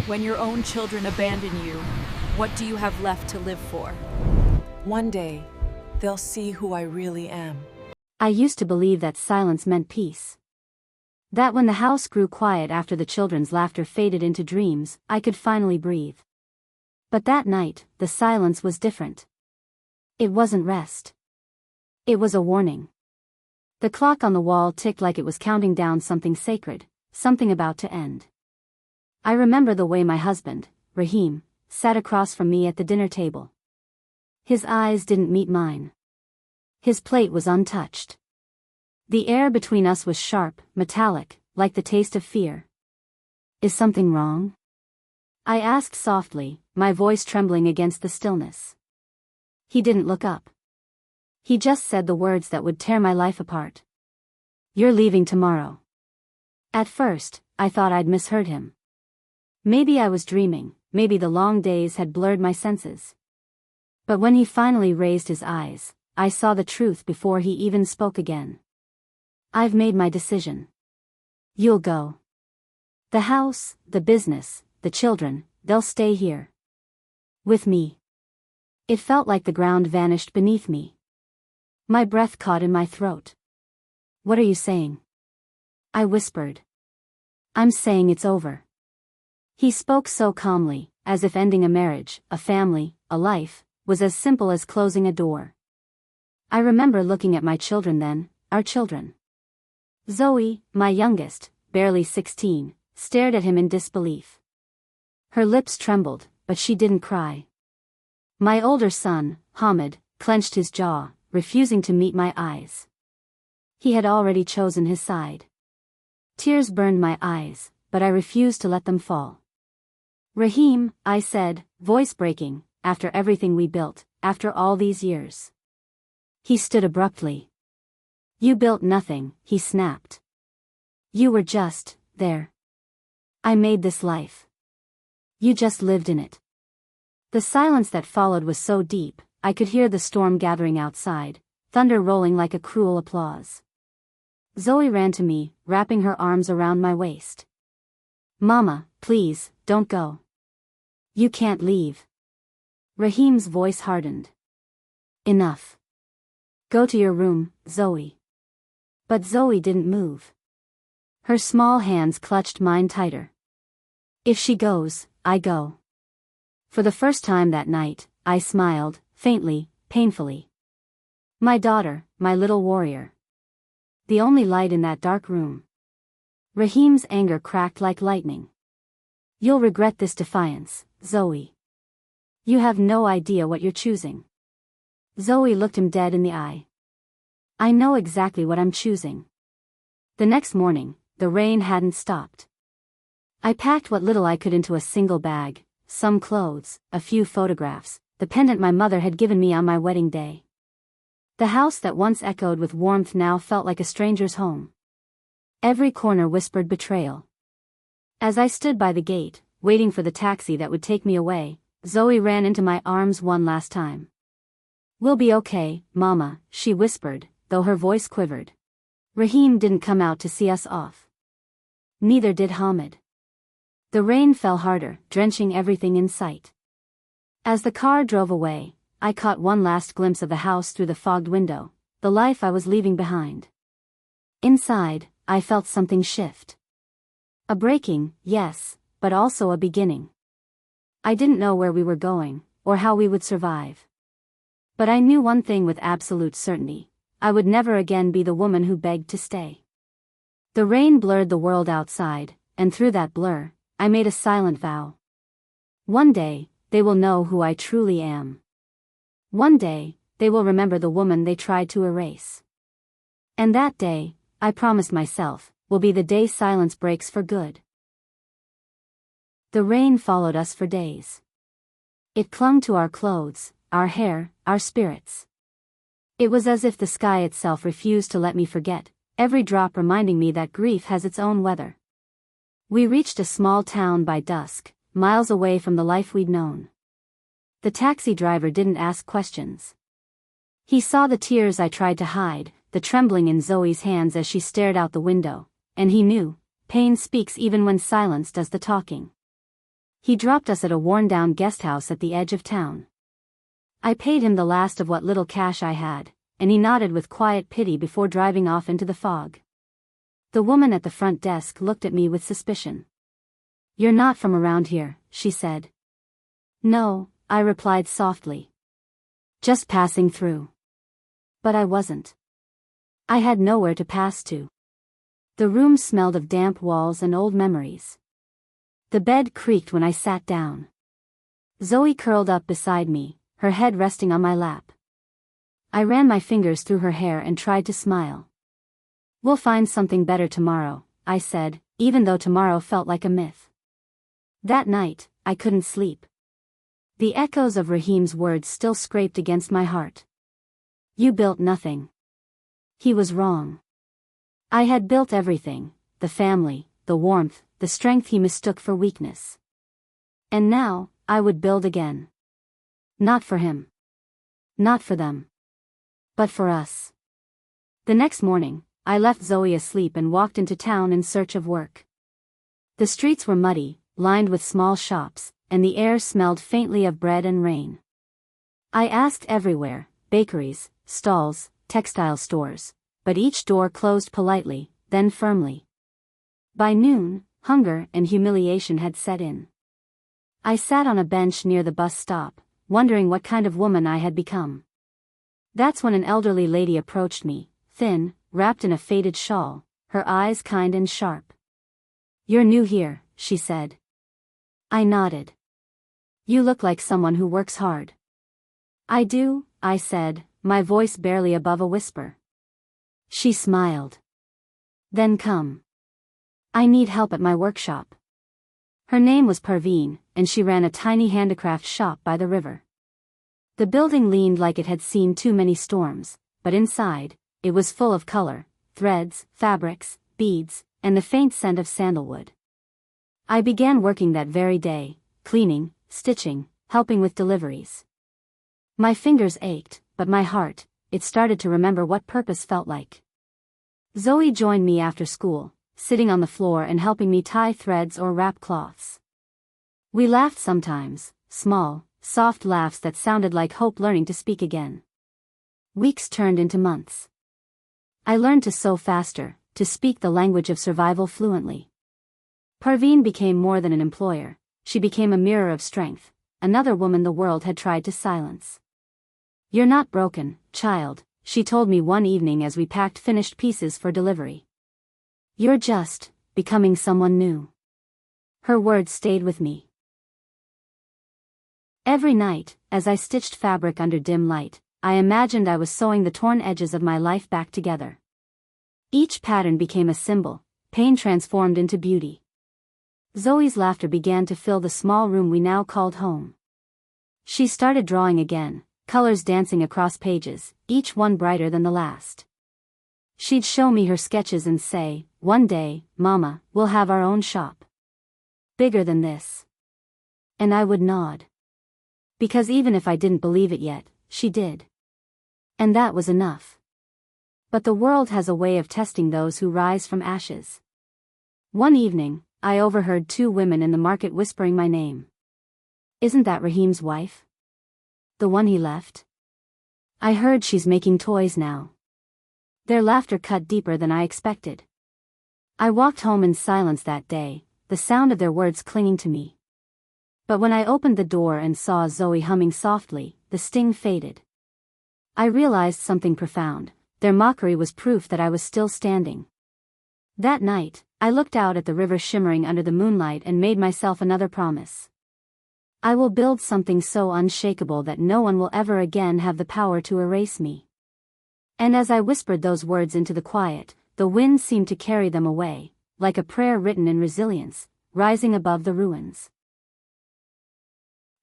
When your own children abandon you, what do you have left to live for? One day, they'll see who I really am. I used to believe that silence meant peace. That when the house grew quiet after the children's laughter faded into dreams, I could finally breathe. But that night, the silence was different. It wasn't rest. It was a warning. The clock on the wall ticked like it was counting down something sacred, something about to end. I remember the way my husband, Rahim, sat across from me at the dinner table. His eyes didn't meet mine. His plate was untouched. The air between us was sharp, metallic, like the taste of fear. "Is something wrong?" I asked softly, my voice trembling against the stillness. He didn't look up. He just said the words that would tear my life apart. "You're leaving tomorrow." At first, I thought I'd misheard him. Maybe I was dreaming, maybe the long days had blurred my senses. But when he finally raised his eyes, I saw the truth before he even spoke again. "I've made my decision. You'll go. The house, the business, the children, they'll stay here. With me." It felt like the ground vanished beneath me. My breath caught in my throat. "What are you saying?" I whispered. "I'm saying it's over." He spoke so calmly, as if ending a marriage, a family, a life, was as simple as closing a door. I remember looking at my children then, our children. Zoe, my youngest, barely 16, stared at him in disbelief. Her lips trembled, but she didn't cry. My older son, Hamid, clenched his jaw, refusing to meet my eyes. He had already chosen his side. Tears burned my eyes, but I refused to let them fall. "Rahim," I said, voice breaking, "after everything we built, after all these years." He stood abruptly. "You built nothing," he snapped. "You were just there. I made this life. You just lived in it." The silence that followed was so deep, I could hear the storm gathering outside, thunder rolling like a cruel applause. Zoe ran to me, wrapping her arms around my waist. "Mama, please, don't go. You can't leave." Rahim's voice hardened. "Enough. Go to your room, Zoe." But Zoe didn't move. Her small hands clutched mine tighter. "If she goes, I go." For the first time that night, I smiled, faintly, painfully. My daughter, my little warrior. The only light in that dark room. Rahim's anger cracked like lightning. "You'll regret this defiance, Zoe. You have no idea what you're choosing." Zoe looked him dead in the eye. "I know exactly what I'm choosing." The next morning, the rain hadn't stopped. I packed what little I could into a single bag, some clothes, a few photographs, the pendant my mother had given me on my wedding day. The house that once echoed with warmth now felt like a stranger's home. Every corner whispered betrayal. As I stood by the gate, waiting for the taxi that would take me away, Zoe ran into my arms one last time. "We'll be okay, Mama," she whispered, though her voice quivered. "Rahim didn't come out to see us off. Neither did Hamid." The rain fell harder, drenching everything in sight. As the car drove away, I caught one last glimpse of the house through the fogged window, the life I was leaving behind. Inside, I felt something shift. A breaking, yes, but also a beginning. I didn't know where we were going, or how we would survive. But I knew one thing with absolute certainty: I would never again be the woman who begged to stay. The rain blurred the world outside, and through that blur, I made a silent vow. One day, they will know who I truly am. One day, they will remember the woman they tried to erase. And that day, I promised myself, will be the day silence breaks for good. The rain followed us for days. It clung to our clothes, our hair, our spirits. It was as if the sky itself refused to let me forget, every drop reminding me that grief has its own weather. We reached a small town by dusk, miles away from the life we'd known. The taxi driver didn't ask questions. He saw the tears I tried to hide, the trembling in Zoe's hands as she stared out the window, and he knew, pain speaks even when silence does the talking. He dropped us at a worn-down guest house at the edge of town. I paid him the last of what little cash I had, and he nodded with quiet pity before driving off into the fog. The woman at the front desk looked at me with suspicion. "You're not from around here," she said. "No," I replied softly. "Just passing through." But I wasn't. I had nowhere to pass to. The room smelled of damp walls and old memories. The bed creaked when I sat down. Zoe curled up beside me, her head resting on my lap. I ran my fingers through her hair and tried to smile. "We'll find something better tomorrow," I said, even though tomorrow felt like a myth. That night, I couldn't sleep. The echoes of Raheem's words still scraped against my heart. "You built nothing." He was wrong. I had built everything: the family, the warmth, the strength he mistook for weakness. And now, I would build again. Not for him. Not for them. But for us. The next morning, I left Zoe asleep and walked into town in search of work. The streets were muddy, lined with small shops, and the air smelled faintly of bread and rain. I asked everywhere: bakeries, stalls, textile stores, but each door closed politely, then firmly. By noon, hunger and humiliation had set in. I sat on a bench near the bus stop, wondering what kind of woman I had become. That's when an elderly lady approached me, thin, wrapped in a faded shawl, her eyes kind and sharp. "You're new here," she said. I nodded. "You look like someone who works hard." "I do," I said, my voice barely above a whisper. She smiled. "Then come. I need help at my workshop." Her name was Parveen, and she ran a tiny handicraft shop by the river. The building leaned like it had seen too many storms, but inside, it was full of color, threads, fabrics, beads, and the faint scent of sandalwood. I began working that very day, cleaning, stitching, helping with deliveries. My fingers ached, but my heart, it started to remember what purpose felt like. Zoe joined me after school, sitting on the floor and helping me tie threads or wrap cloths. We laughed sometimes, small, soft laughs that sounded like hope learning to speak again. Weeks turned into months. I learned to sew faster, to speak the language of survival fluently. Parveen became more than an employer, she became a mirror of strength, another woman the world had tried to silence. "You're not broken, child," she told me one evening as we packed finished pieces for delivery. "You're just becoming someone new." Her words stayed with me. Every night, as I stitched fabric under dim light, I imagined I was sewing the torn edges of my life back together. Each pattern became a symbol, pain transformed into beauty. Zoe's laughter began to fill the small room we now called home. She started drawing again, colors dancing across pages, each one brighter than the last. She'd show me her sketches and say, "One day, Mama, we'll have our own shop. Bigger than this." And I would nod. Because even if I didn't believe it yet, she did. And that was enough. But the world has a way of testing those who rise from ashes. One evening, I overheard two women in the market whispering my name. "Isn't that Raheem's wife? The one he left? I heard she's making toys now." Their laughter cut deeper than I expected. I walked home in silence that day, the sound of their words clinging to me. But when I opened the door and saw Zoe humming softly, the sting faded. I realized something profound: their mockery was proof that I was still standing. That night, I looked out at the river shimmering under the moonlight and made myself another promise. I will build something so unshakable that no one will ever again have the power to erase me. And as I whispered those words into the quiet, the wind seemed to carry them away, like a prayer written in resilience, rising above the ruins.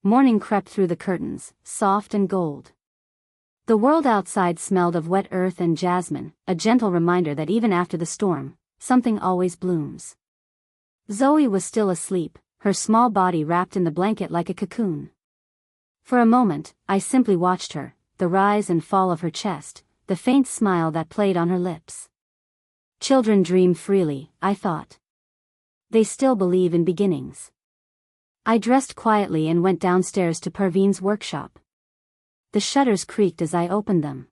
Morning crept through the curtains, soft and gold. The world outside smelled of wet earth and jasmine, a gentle reminder that even after the storm, something always blooms. Zoe was still asleep, her small body wrapped in the blanket like a cocoon. For a moment, I simply watched her, the rise and fall of her chest, the faint smile that played on her lips. Children dream freely, I thought. They still believe in beginnings. I dressed quietly and went downstairs to Parveen's workshop. The shutters creaked as I opened them.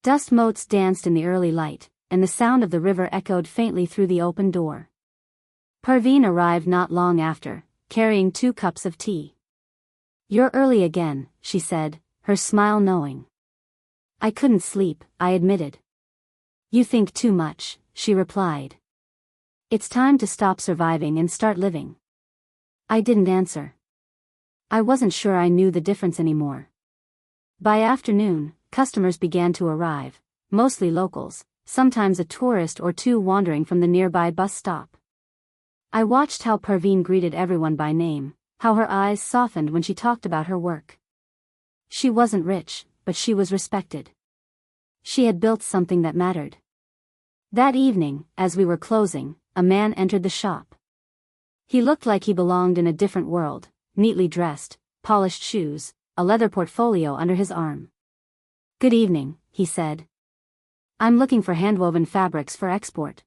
Dust motes danced in the early light, and the sound of the river echoed faintly through the open door. Parveen arrived not long after, carrying 2 cups of tea. "You're early again," she said, her smile knowing. "I couldn't sleep," I admitted. "You think too much," she replied. "It's time to stop surviving and start living." I didn't answer. I wasn't sure I knew the difference anymore. By afternoon, customers began to arrive, mostly locals, sometimes a tourist or 2 wandering from the nearby bus stop. I watched how Parveen greeted everyone by name, how her eyes softened when she talked about her work. She wasn't rich, but she was respected. She had built something that mattered. That evening, as we were closing, a man entered the shop. He looked like he belonged in a different world, neatly dressed, polished shoes, a leather portfolio under his arm. "Good evening," he said. "I'm looking for handwoven fabrics for export.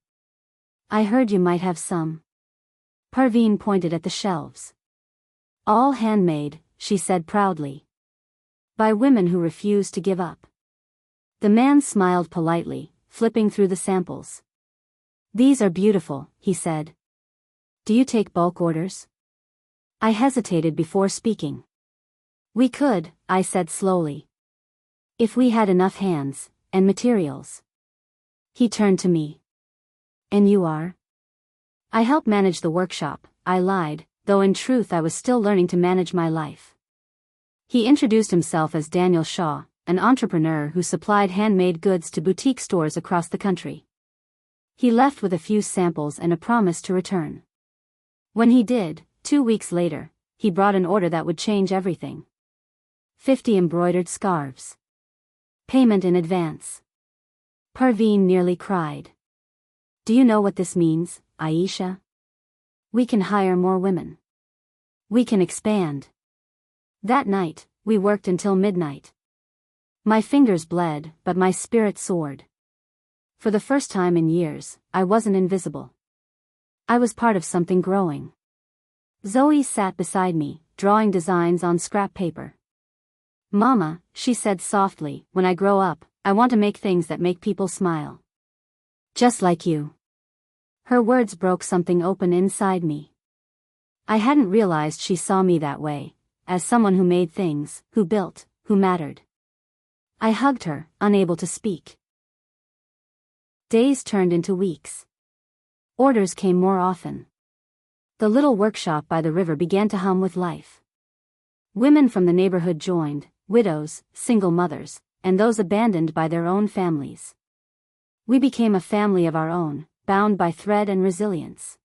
I heard you might have some." Parveen pointed at the shelves. "All handmade," she said proudly. "By women who refuse to give up." The man smiled politely, flipping through the samples. "These are beautiful," he said. "Do you take bulk orders?" I hesitated before speaking. "We could," I said slowly. "If we had enough hands, and materials." He turned to me. "And you are?" "I help manage the workshop," I lied, though in truth I was still learning to manage my life. He introduced himself as Daniel Shaw, an entrepreneur who supplied handmade goods to boutique stores across the country. He left with a few samples and a promise to return. When he did, 2 weeks later, he brought an order that would change everything. 50 embroidered scarves. Payment in advance. Parveen nearly cried. "Do you know what this means, Aisha? We can hire more women. We can expand." That night, we worked until midnight. My fingers bled, but my spirit soared. For the first time in years, I wasn't invisible. I was part of something growing. Zoe sat beside me, drawing designs on scrap paper. "Mama," she said softly, "when I grow up, I want to make things that make people smile. Just like you." Her words broke something open inside me. I hadn't realized she saw me that way, as someone who made things, who built, who mattered. I hugged her, unable to speak. Days turned into weeks. Orders came more often. The little workshop by the river began to hum with life. Women from the neighborhood joined, widows, single mothers, and those abandoned by their own families. We became a family of our own, bound by thread and resilience.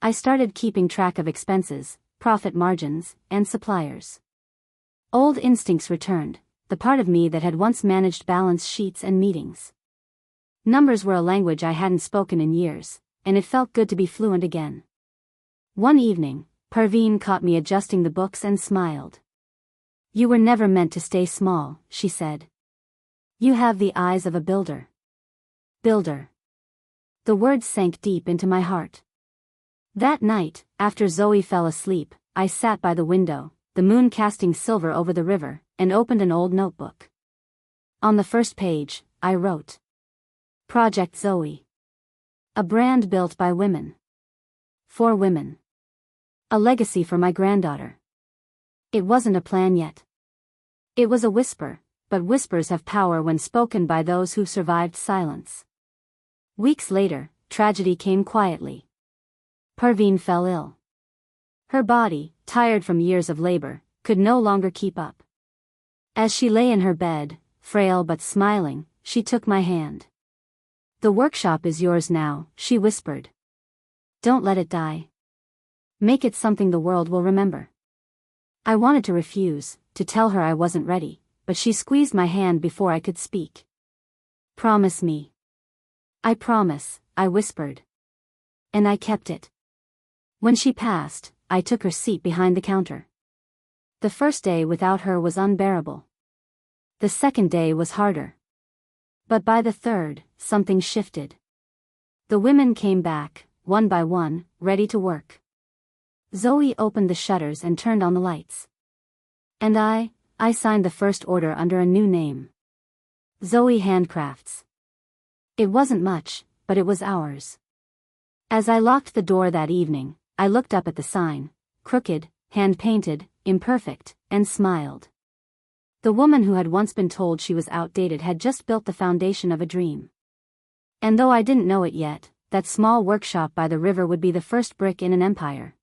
I started keeping track of expenses, profit margins, and suppliers. Old instincts returned, the part of me that had once managed balance sheets and meetings. Numbers were a language I hadn't spoken in years, and it felt good to be fluent again. One evening, Parveen caught me adjusting the books and smiled. "You were never meant to stay small," she said. "You have the eyes of a builder." Builder. The words sank deep into my heart. That night, after Zoe fell asleep, I sat by the window, the moon casting silver over the river, and opened an old notebook. On the first page, I wrote, "Project Zoe. A brand built by women. For women. A legacy for my granddaughter." It wasn't a plan yet. It was a whisper, but whispers have power when spoken by those who survived silence. Weeks later, tragedy came quietly. Parveen fell ill. Her body, tired from years of labor, could no longer keep up. As she lay in her bed, frail but smiling, she took my hand. "The workshop is yours now," she whispered. "Don't let it die. Make it something the world will remember." I wanted to refuse, to tell her I wasn't ready, but she squeezed my hand before I could speak. "Promise me." "I promise," I whispered. And I kept it. When she passed, I took her seat behind the counter. The first day without her was unbearable. The second day was harder. But by the third, something shifted. The women came back, one by one, ready to work. Zoe opened the shutters and turned on the lights. And I signed the first order under a new name. Zoe Handcrafts. It wasn't much, but it was ours. As I locked the door that evening, I looked up at the sign, crooked, hand-painted, imperfect, and smiled. The woman who had once been told she was outdated had just built the foundation of a dream. And though I didn't know it yet, that small workshop by the river would be the first brick in an empire.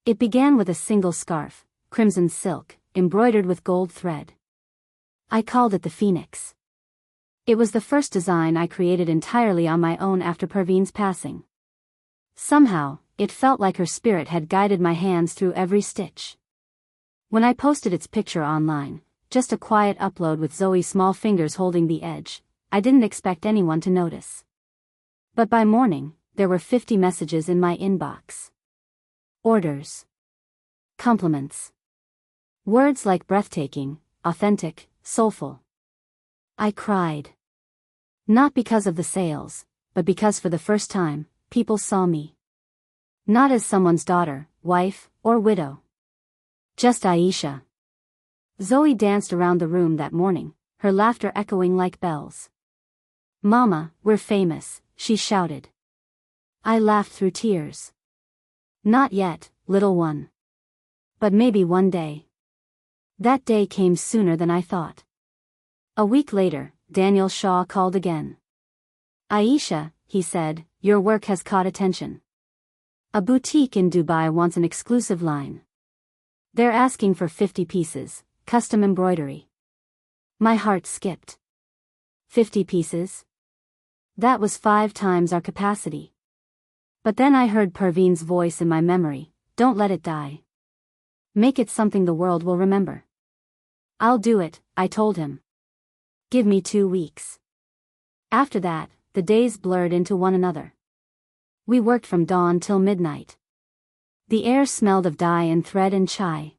It began with a single scarf, crimson silk, embroidered with gold thread. I called it the Phoenix. It was the first design I created entirely on my own after Perveen's passing. Somehow, it felt like her spirit had guided my hands through every stitch. When I posted its picture online, just a quiet upload with Zoe's small fingers holding the edge, I didn't expect anyone to notice. But by morning, there were 50 messages in my inbox. Orders. Compliments. Words like breathtaking, authentic, soulful. I cried. Not because of the sales, but because for the first time, people saw me. Not as someone's daughter, wife, or widow. Just Aisha. Zoe danced around the room that morning, her laughter echoing like bells. "Mama, we're famous," she shouted. I laughed through tears. "Not yet, little one. But maybe one day." That day came sooner than I thought. A week later, Daniel Shaw called again. "Aisha," he said, "your work has caught attention. A boutique in Dubai wants an exclusive line. They're asking for 50 pieces, custom embroidery." My heart skipped. 50 pieces? That was 5 times our capacity. But then I heard Perveen's voice in my memory, "Don't let it die. Make it something the world will remember." "I'll do it," I told him. "Give me 2 weeks." After that, the days blurred into one another. We worked from dawn till midnight. The air smelled of dye and thread and chai.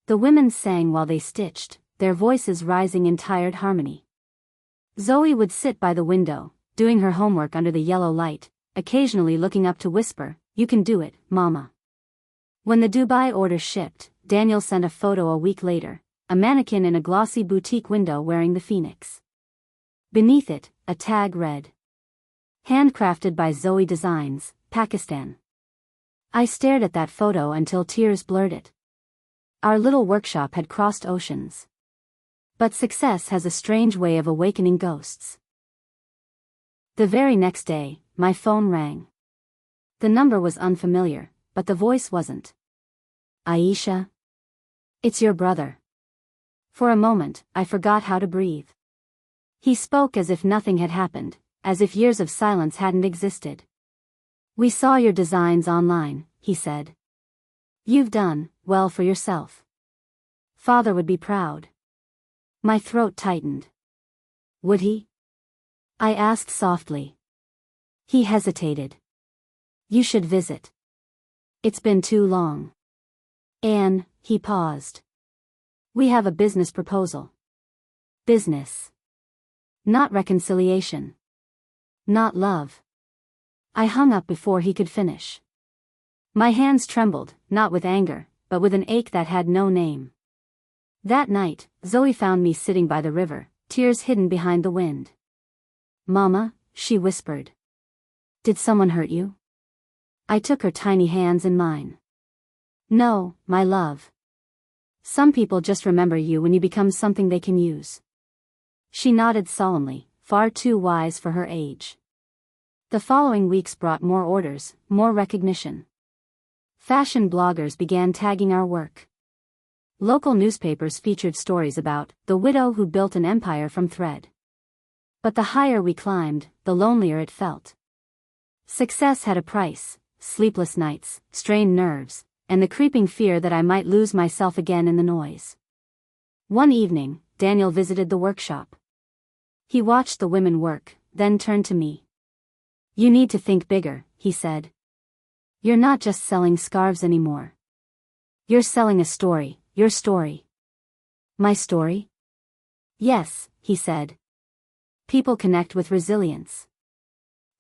The women sang while they stitched, their voices rising in tired harmony. Zoe would sit by the window, doing her homework under the yellow light, occasionally looking up to whisper, "You can do it, Mama." When the Dubai order shipped, Daniel sent a photo a week later, a mannequin in a glossy boutique window wearing the Phoenix. Beneath it, a tag read, "Handcrafted by Zoe Designs, Pakistan." I stared at that photo until tears blurred it. Our little workshop had crossed oceans. But success has a strange way of awakening ghosts. The very next day, my phone rang. The number was unfamiliar, but the voice wasn't. "Aisha? It's your brother." For a moment, I forgot how to breathe. He spoke as if nothing had happened, as if years of silence hadn't existed. "We saw your designs online," he said. "You've done well for yourself. Father would be proud." My throat tightened. "Would he?" I asked softly. He hesitated. "You should visit. It's been too long." "Anne," he paused. "We have a business proposal." Business. Not reconciliation. Not love. I hung up before he could finish. My hands trembled, not with anger, but with an ache that had no name. That night, Zoe found me sitting by the river, tears hidden behind the wind. "Mama," she whispered. "Did someone hurt you?" I took her tiny hands in mine. "No, my love. Some people just remember you when you become something they can use." She nodded solemnly, far too wise for her age. The following weeks brought more orders, more recognition. Fashion bloggers began tagging our work. Local newspapers featured stories about the widow who built an empire from thread. But the higher we climbed, the lonelier it felt. Success had a price: sleepless nights, strained nerves, and the creeping fear that I might lose myself again in the noise. One evening, Daniel visited the workshop. He watched the women work, then turned to me. "You need to think bigger," he said. "You're not just selling scarves anymore. You're selling a story, your story." "My story?" "Yes," he said. "People connect with resilience.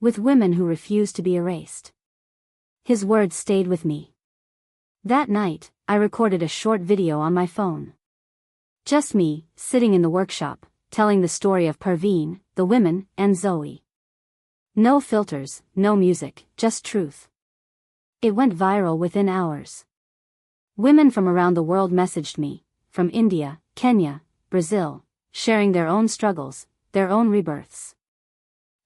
With women who refuse to be erased. His words stayed with me. That night, I recorded a short video on my phone. Just me, sitting in the workshop, telling the story of Parveen, the women, and Zoe. No filters, no music, just truth. It went viral within hours. Women from around the world messaged me, from India, Kenya, Brazil, sharing their own struggles, their own rebirths.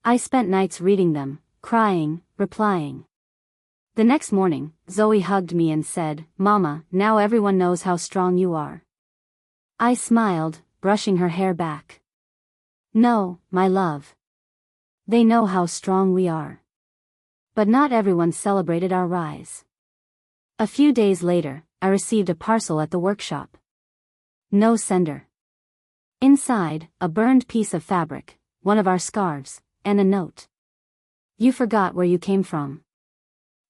I spent nights reading them, crying, replying. The next morning, Zoe hugged me and said, "Mama, now everyone knows how strong you are." I smiled, brushing her hair back. "No, my love. They know how strong we are. But not everyone celebrated our rise." A few days later, I received a parcel at the workshop. No sender. Inside, a burned piece of fabric, one of our scarves, and a note. "You forgot where you came from."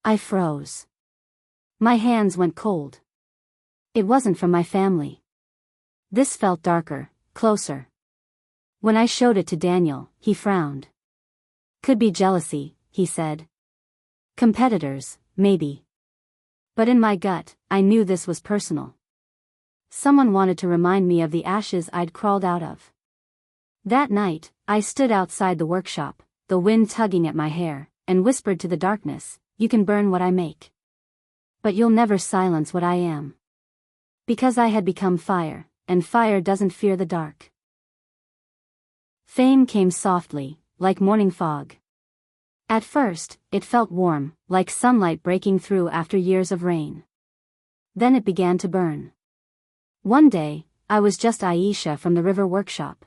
I froze. My hands went cold. It wasn't from my family. This felt darker, closer. When I showed it to Daniel, he frowned. "Could be jealousy," he said. "Competitors, maybe." But in my gut, I knew this was personal. Someone wanted to remind me of the ashes I'd crawled out of. That night, I stood outside the workshop, the wind tugging at my hair, and whispered to the darkness, "You can burn what I make. But you'll never silence what I am." Because I had become fire, and fire doesn't fear the dark. Fame came softly, like morning fog. At first, it felt warm, like sunlight breaking through after years of rain. Then it began to burn. One day, I was just Aisha from the River Workshop.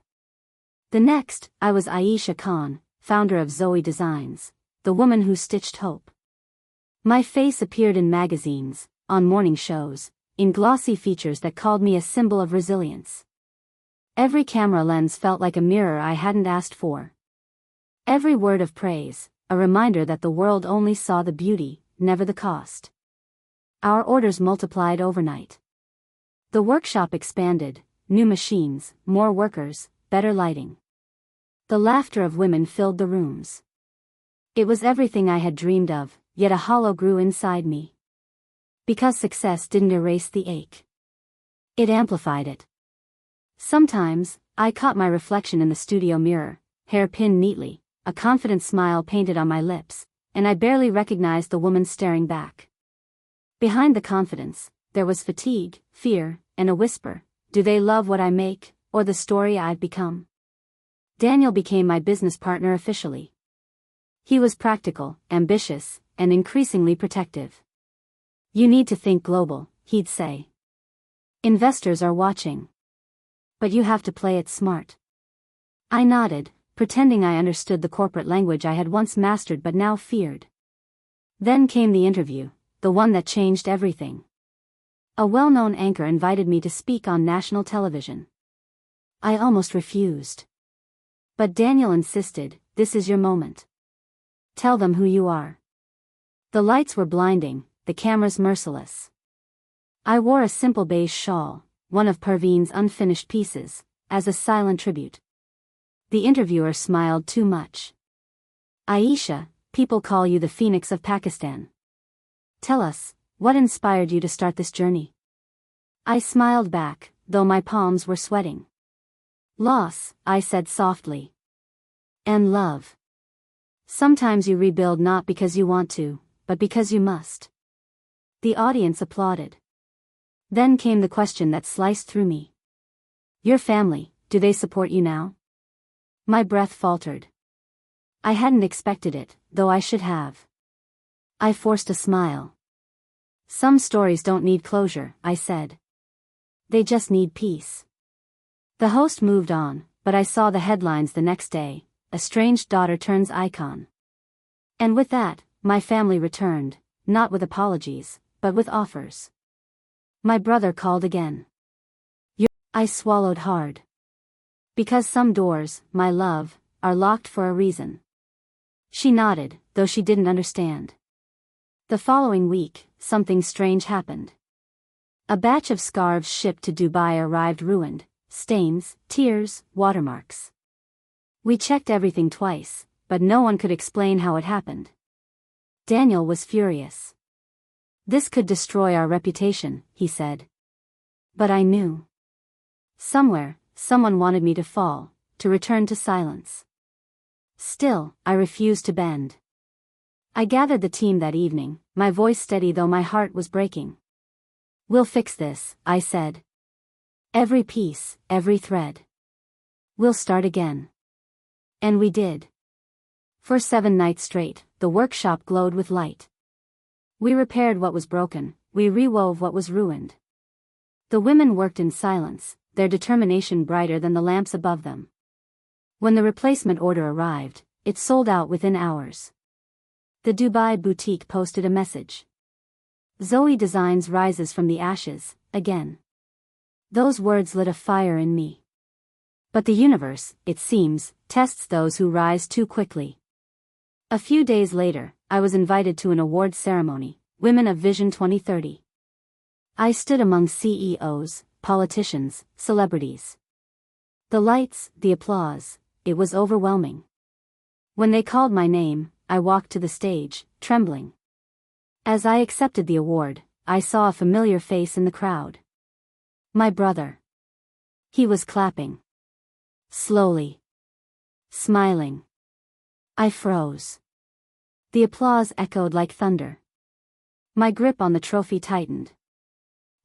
The next, I was Aisha Khan, founder of Zoe Designs, the woman who stitched hope. My face appeared in magazines, on morning shows, in glossy features that called me a symbol of resilience. Every camera lens felt like a mirror I hadn't asked for. Every word of praise, a reminder that the world only saw the beauty, never the cost. Our orders multiplied overnight. The workshop expanded, new machines, more workers, better lighting. The laughter of women filled the rooms. It was everything I had dreamed of, yet a hollow grew inside me. Because success didn't erase the ache. It amplified it. Sometimes, I caught my reflection in the studio mirror, hair pinned neatly, a confident smile painted on my lips, and I barely recognized the woman staring back. Behind the confidence, there was fatigue, fear, and a whisper, "Do they love what I make, or the story I've become?" Daniel became my business partner officially. He was practical, ambitious, and increasingly protective. "You need to think global," he'd say. "Investors are watching. But you have to play it smart." I nodded, pretending I understood the corporate language I had once mastered but now feared. Then came the interview, the one that changed everything. A well-known anchor invited me to speak on national television. I almost refused. But Daniel insisted, "This is your moment. Tell them who you are." The lights were blinding, the cameras merciless. I wore a simple beige shawl, one of Parveen's unfinished pieces, as a silent tribute. The interviewer smiled too much. "Aisha, people call you the Phoenix of Pakistan. Tell us, what inspired you to start this journey?" I smiled back, though my palms were sweating. "Loss," I said softly. "And love. Sometimes you rebuild not because you want to, but because you must." The audience applauded. Then came the question that sliced through me. "Your family, do they support you now?" My breath faltered. I hadn't expected it, though I should have. I forced a smile. "Some stories don't need closure," I said. "They just need peace." The host moved on, but I saw the headlines the next day, "Estranged daughter turns icon." And with that, my family returned, not with apologies, but with offers. My brother called again. I swallowed hard. Because some doors, my love, are locked for a reason. She nodded, though she didn't understand. The following week, something strange happened. A batch of scarves shipped to Dubai arrived ruined, stains, tears, watermarks. We checked everything twice, but no one could explain how it happened. Daniel was furious. This could destroy our reputation, he said. But I knew. Somewhere, someone wanted me to fall, to return to silence. Still, I refused to bend. I gathered the team that evening, my voice steady though my heart was breaking. We'll fix this, I said. Every piece, every thread. We'll start again. And we did. For 7 nights straight, the workshop glowed with light. We repaired what was broken, we rewove what was ruined. The women worked in silence, their determination brighter than the lamps above them. When the replacement order arrived, it sold out within hours. The Dubai boutique posted a message. Zoe Designs rises from the ashes, again. Those words lit a fire in me. But the universe, it seems, tests those who rise too quickly. A few days later, I was invited to an awards ceremony, Women of Vision 2030. I stood among CEOs, politicians, celebrities. The lights, the applause, it was overwhelming. When they called my name, I walked to the stage, trembling. As I accepted the award, I saw a familiar face in the crowd. My brother. He was clapping. Slowly. Smiling. I froze. The applause echoed like thunder. My grip on the trophy tightened.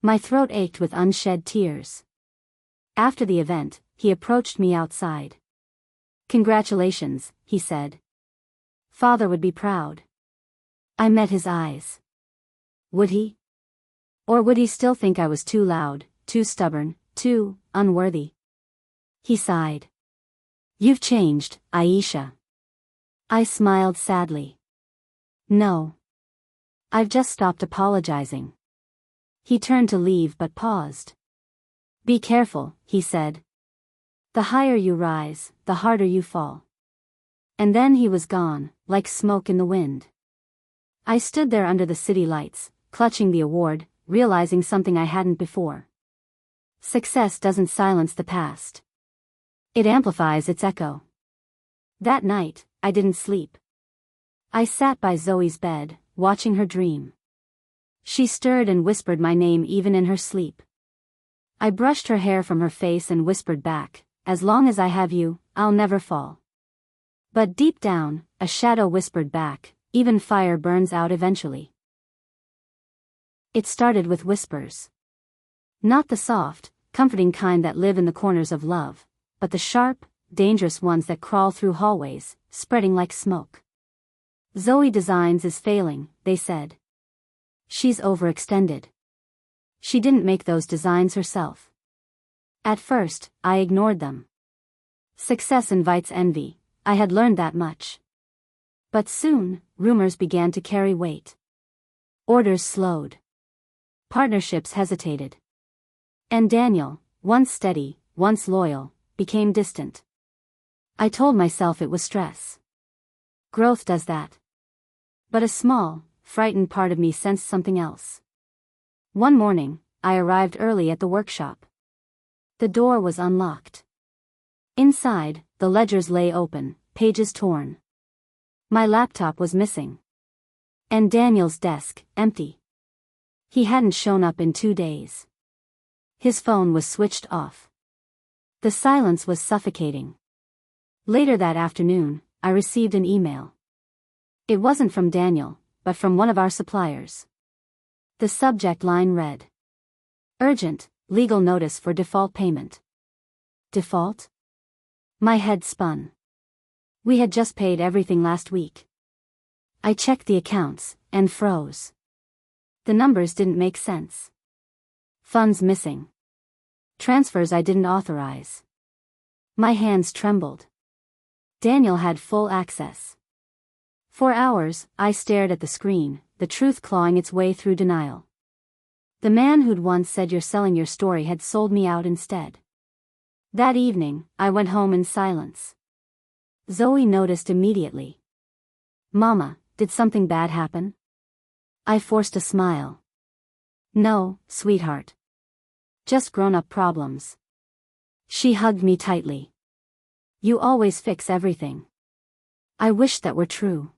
My throat ached with unshed tears. After the event, he approached me outside. Congratulations, he said. Father would be proud. I met his eyes. Would he? Or would he still think I was too loud, too stubborn, too unworthy? He sighed. You've changed, Aisha. I smiled sadly. No. I've just stopped apologizing. He turned to leave but paused. Be careful, he said. The higher you rise, the harder you fall. And then he was gone, like smoke in the wind. I stood there under the city lights, clutching the award, realizing something I hadn't before. Success doesn't silence the past. It amplifies its echo. That night, I didn't sleep. I sat by Zoe's bed, watching her dream. She stirred and whispered my name even in her sleep. I brushed her hair from her face and whispered back, as long as I have you, I'll never fall. But deep down, a shadow whispered back, even fire burns out eventually. It started with whispers. Not the soft, comforting kind that live in the corners of love, but the sharp, dangerous ones that crawl through hallways, spreading like smoke. Zoe Designs is failing, they said. She's overextended. She didn't make those designs herself. At first, I ignored them. Success invites envy, I had learned that much. But soon, rumors began to carry weight. Orders slowed. Partnerships hesitated. And Daniel, once steady, once loyal, became distant. I told myself it was stress. Growth does that. But a small, frightened part of me sensed something else. One morning, I arrived early at the workshop. The door was unlocked. Inside, the ledgers lay open, pages torn. My laptop was missing. And Daniel's desk, empty. He hadn't shown up in 2 days. His phone was switched off. The silence was suffocating. Later that afternoon, I received an email. It wasn't from Daniel, but from one of our suppliers. The subject line read: Urgent, legal notice for default payment. Default? My head spun. We had just paid everything last week. I checked the accounts, and froze. The numbers didn't make sense. Funds missing. Transfers I didn't authorize. My hands trembled. Daniel had full access. For hours, I stared at the screen, the truth clawing its way through denial. The man who'd once said you're selling your story had sold me out instead. That evening, I went home in silence. Zoe noticed immediately. Mama, did something bad happen? I forced a smile. No, sweetheart. Just grown-up problems. She hugged me tightly. You always fix everything. I wish that were true.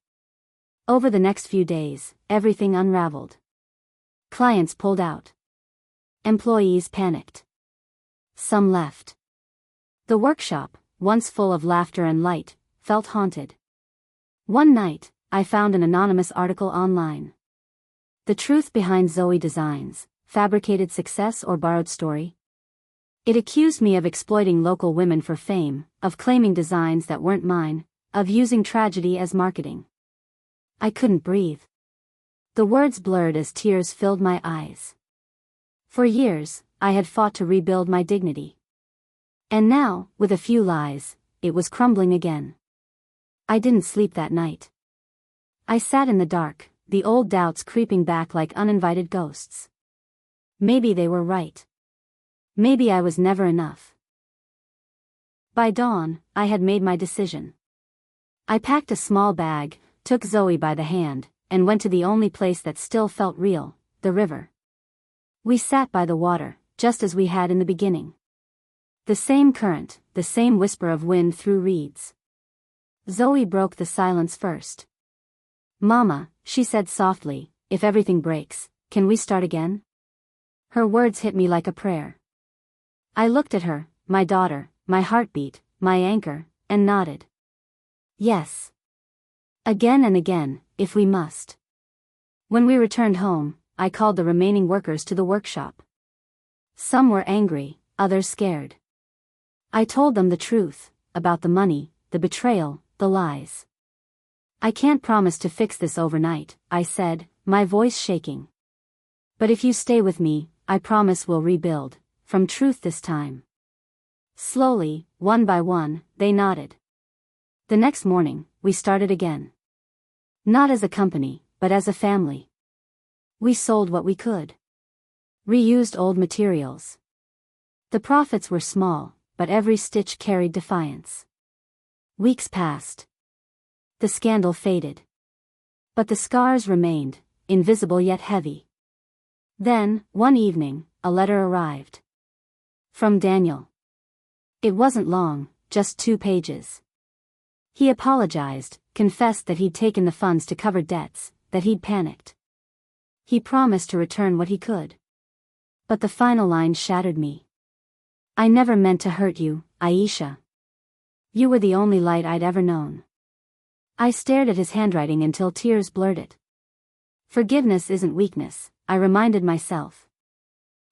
Over the next few days, everything unraveled. Clients pulled out. Employees panicked. Some left. The workshop, once full of laughter and light, felt haunted. One night, I found an anonymous article online. The truth behind Zoe designs, fabricated success or borrowed story? It accused me of exploiting local women for fame, of claiming designs that weren't mine, of using tragedy as marketing. I couldn't breathe. The words blurred as tears filled my eyes. For years, I had fought to rebuild my dignity. And now, with a few lies, it was crumbling again. I didn't sleep that night. I sat in the dark, the old doubts creeping back like uninvited ghosts. Maybe they were right. Maybe I was never enough. By dawn, I had made my decision. I packed a small bag, took Zoe by the hand, and went to the only place that still felt real, the river. We sat by the water, just as we had in the beginning. The same current, the same whisper of wind through reeds. Zoe broke the silence first. "Mama," she said softly, "if everything breaks, can we start again?" Her words hit me like a prayer. I looked at her, my daughter, my heartbeat, my anchor, and nodded. Yes. Again and again, if we must. When we returned home, I called the remaining workers to the workshop. Some were angry, others scared. I told them the truth, about the money, the betrayal, the lies. "I can't promise to fix this overnight," I said, my voice shaking. "But if you stay with me, I promise we'll rebuild, from truth this time." Slowly, one by one, they nodded. The next morning, we started again. Not as a company, but as a family. We sold what we could. Reused old materials. The profits were small, but every stitch carried defiance. Weeks passed. The scandal faded. But the scars remained, invisible yet heavy. Then, one evening, a letter arrived. From Daniel. It wasn't long, just 2 pages. He apologized, confessed that he'd taken the funds to cover debts, that he'd panicked. He promised to return what he could. But the final line shattered me. "I never meant to hurt you, Aisha. You were the only light I'd ever known." I stared at his handwriting until tears blurred it. Forgiveness isn't weakness, I reminded myself.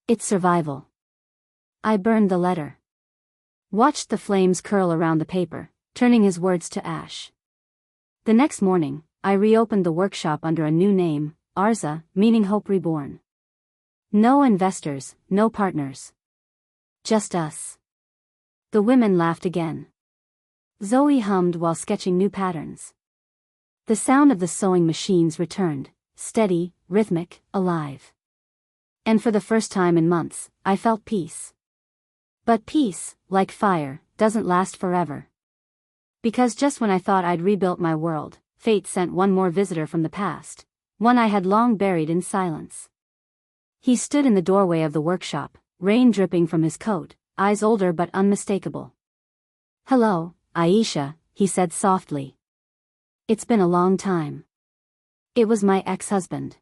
It's survival. I burned the letter. Watched the flames curl around the paper, turning his words to ash. The next morning, I reopened the workshop under a new name, Arza, meaning Hope Reborn. No investors, no partners. Just us. The women laughed again. Zoe hummed while sketching new patterns. The sound of the sewing machines returned, steady, rhythmic, alive. And for the first time in months, I felt peace. But peace, like fire, doesn't last forever. Because just when I thought I'd rebuilt my world, fate sent one more visitor from the past, one I had long buried in silence. He stood in the doorway of the workshop, rain dripping from his coat, eyes older but unmistakable. "Hello, Aisha," he said softly. "It's been a long time." It was my ex-husband.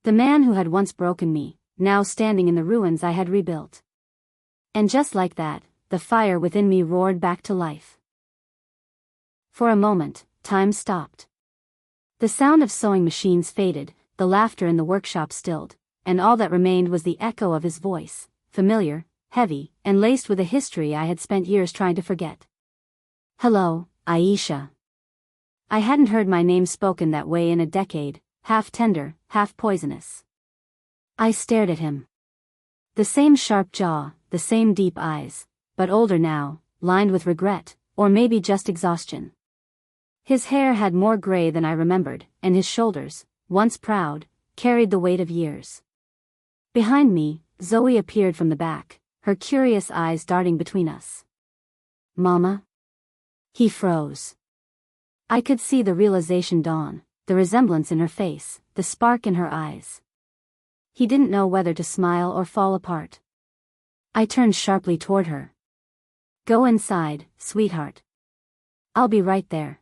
The man who had once broken me, now standing in the ruins I had rebuilt. And just like that, the fire within me roared back to life. For a moment, time stopped. The sound of sewing machines faded, the laughter in the workshop stilled, and all that remained was the echo of his voice, familiar, heavy, and laced with a history I had spent years trying to forget. "Hello, Aisha." I hadn't heard my name spoken that way in a decade, half tender, half poisonous. I stared at him. The same sharp jaw, the same deep eyes, but older now, lined with regret, or maybe just exhaustion. His hair had more gray than I remembered, and his shoulders, once proud, carried the weight of years. Behind me, Zoe appeared from the back, her curious eyes darting between us. "Mama?" He froze. I could see the realization dawn, the resemblance in her face, the spark in her eyes. He didn't know whether to smile or fall apart. I turned sharply toward her. "Go inside, sweetheart. I'll be right there."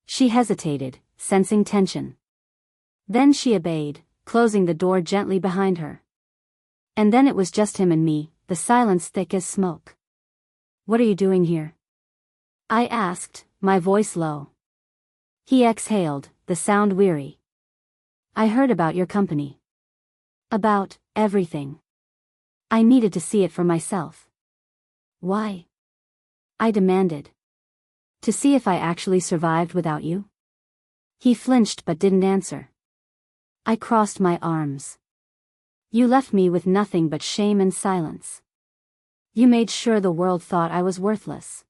She hesitated, sensing tension. Then she obeyed, closing the door gently behind her. And then it was just him and me, the silence thick as smoke. "What are you doing here?" I asked, my voice low. He exhaled, the sound weary. "I heard about your company. About everything. I needed to see it for myself." "Why?" I demanded. "To see if I actually survived without you." He flinched but didn't answer. I crossed my arms. "You left me with nothing but shame and silence. You made sure the world thought I was worthless.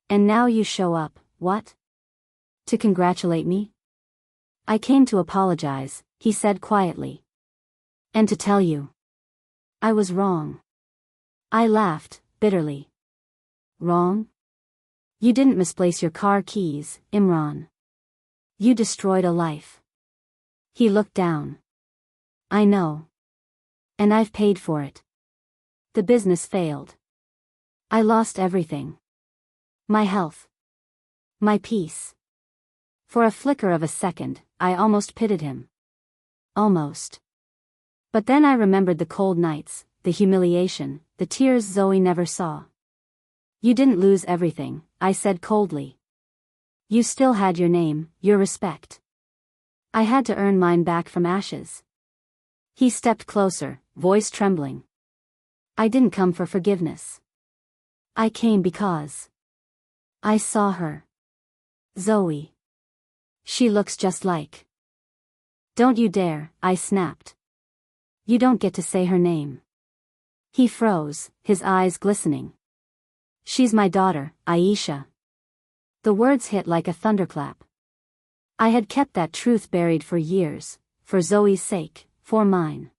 And now you show up, what? To congratulate me?" "I came to apologize," he said quietly. "And to tell you. I was wrong." I laughed, bitterly. "Wrong? You didn't misplace your car keys, Imran. You destroyed a life." He looked down. "I know. And I've paid for it. The business failed. I lost everything. My health. My peace." For a flicker of a second, I almost pitied him. Almost. But then I remembered the cold nights, the humiliation, the tears Zoe never saw. "You didn't lose everything," I said coldly. "You still had your name, your respect. I had to earn mine back from ashes." He stepped closer, voice trembling. "I didn't come for forgiveness. I came because I saw her. Zoe. She looks just like." "Don't you dare," I snapped. "You don't get to say her name." He froze, his eyes glistening. "She's my daughter, Aisha." The words hit like a thunderclap. I had kept that truth buried for years, for Zoe's sake, for mine.